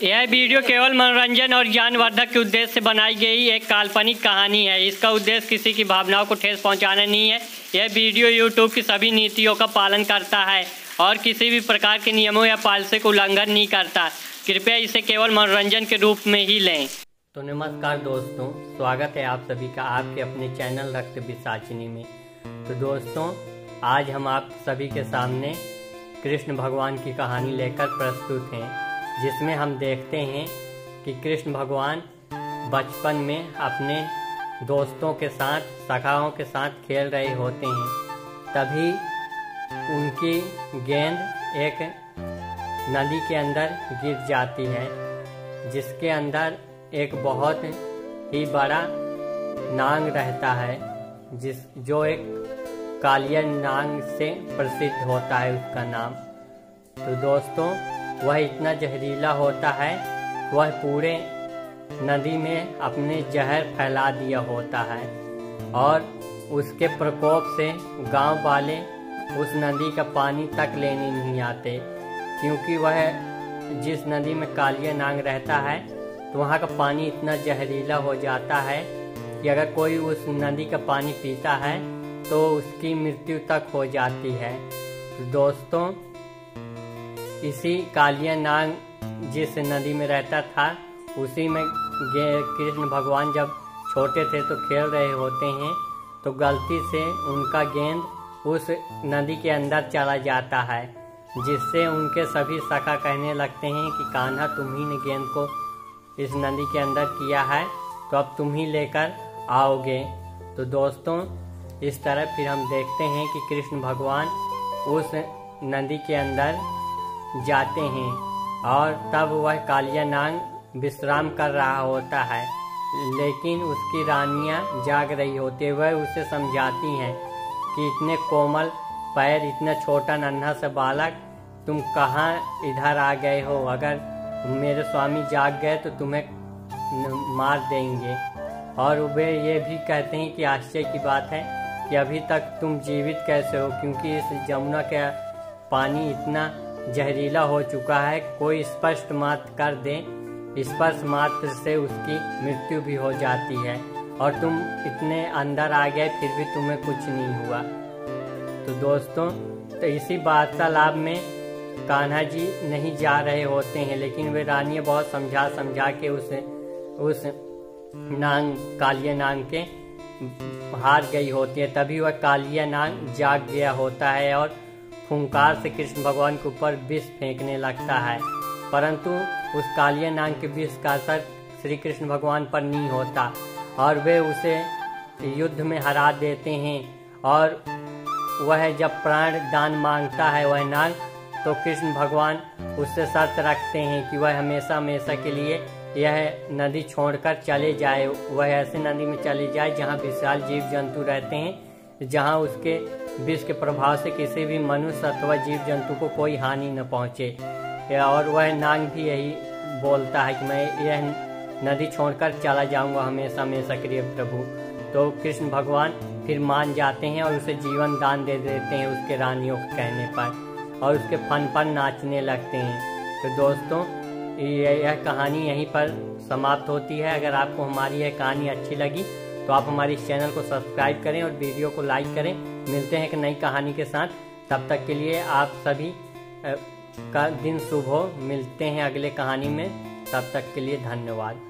यह वीडियो केवल मनोरंजन और ज्ञानवर्धक के उद्देश्य से बनाई गई एक काल्पनिक कहानी है। इसका उद्देश्य किसी की भावनाओं को ठेस पहुंचाना नहीं है। यह वीडियो यूट्यूब की सभी नीतियों का पालन करता है और किसी भी प्रकार के नियमों या पॉलिसी का उल्लंघन नहीं करता। कृपया इसे केवल मनोरंजन के रूप में ही लें। तो नमस्कार दोस्तों, स्वागत है आप सभी का आपके अपने चैनल रक्त विसाचिनी में। तो दोस्तों, आज हम आप सभी के सामने कृष्ण भगवान की कहानी लेकर प्रस्तुत हैं, जिसमें हम देखते हैं कि कृष्ण भगवान बचपन में अपने दोस्तों के साथ, सखाओं के साथ खेल रहे होते हैं। तभी उनकी गेंद एक नदी के अंदर गिर जाती है, जिसके अंदर एक बहुत ही बड़ा नाग रहता है, जो एक कालिया नाग से प्रसिद्ध होता है उसका नाम। तो दोस्तों, वह इतना जहरीला होता है, वह पूरे नदी में अपने जहर फैला दिया होता है और उसके प्रकोप से गांव वाले उस नदी का पानी तक लेने नहीं आते, क्योंकि वह जिस नदी में कालिया नाग रहता है तो वहाँ का पानी इतना जहरीला हो जाता है कि अगर कोई उस नदी का पानी पीता है तो उसकी मृत्यु तक हो जाती है। तो दोस्तों, इसी कालिया नाग जिस नदी में रहता था, उसी में कृष्ण भगवान जब छोटे थे तो खेल रहे होते हैं, तो गलती से उनका गेंद उस नदी के अंदर चला जाता है, जिससे उनके सभी सखा कहने लगते हैं कि कान्हा, तुम ही ने गेंद को इस नदी के अंदर किया है, तो अब तुम ही लेकर आओगे। तो दोस्तों, इस तरह फिर हम देखते हैं कि कृष्ण भगवान उस नदी के अंदर जाते हैं और तब वह कालिया नाग विश्राम कर रहा होता है, लेकिन उसकी रानियां जाग रही होती है। वह उसे समझाती हैं कि इतने कोमल पैर, इतना छोटा नन्हा सा बालक, तुम कहाँ इधर आ गए हो? अगर मेरे स्वामी जाग गए तो तुम्हें मार देंगे। और वे ये भी कहते हैं कि आश्चर्य की बात है कि अभी तक तुम जीवित कैसे हो, क्योंकि इस जमुना का पानी इतना जहरीला हो चुका है, कोई स्पर्श मात्र कर दे, स्पर्श मात्र से उसकी मृत्यु भी हो जाती है, और तुम इतने अंदर आ गए फिर भी तुम्हें कुछ नहीं हुआ। तो दोस्तों, तो इसी वार्तालाप में कान्हा जी नहीं जा रहे होते हैं, लेकिन वे रानियां बहुत समझा के उस नाग, कालिया नाग के हार गई होती है। तभी वह कालिया नाग जाग गया होता है और फुंकार से कृष्ण भगवान के ऊपर विष फेंकने लगता है, परंतु उस कालिया नाग के विष का असर श्री कृष्ण भगवान पर नहीं होता और वे उसे युद्ध में हरा देते हैं। और वह जब प्राण दान मांगता है वह नाग, तो कृष्ण भगवान उससे शर्त रखते हैं कि वह हमेशा हमेशा के लिए यह नदी छोड़कर चले जाए, वह ऐसे नदी में चले जाए जहाँ विशाल जीव जंतु रहते हैं, जहाँ उसके विष के प्रभाव से किसी भी मनुष्य अथवा जीव जंतु को कोई हानि न पहुँचे। और वह नाग भी यही बोलता है कि मैं यह नदी छोड़कर चला जाऊंगा हमेशा हमेशा के लिए प्रभु। तो कृष्ण भगवान फिर मान जाते हैं और उसे जीवन दान दे देते हैं उसके रानियों के कहने पर, और उसके फन पर नाचने लगते हैं। तो दोस्तों, यह कहानी यहीं पर समाप्त होती है। अगर आपको हमारी यह कहानी अच्छी लगी तो आप हमारे इस चैनल को सब्सक्राइब करें और वीडियो को लाइक करें। मिलते हैं एक नई कहानी के साथ, तब तक के लिए आप सभी का दिन शुभ हो। मिलते हैं अगले कहानी में, तब तक के लिए धन्यवाद।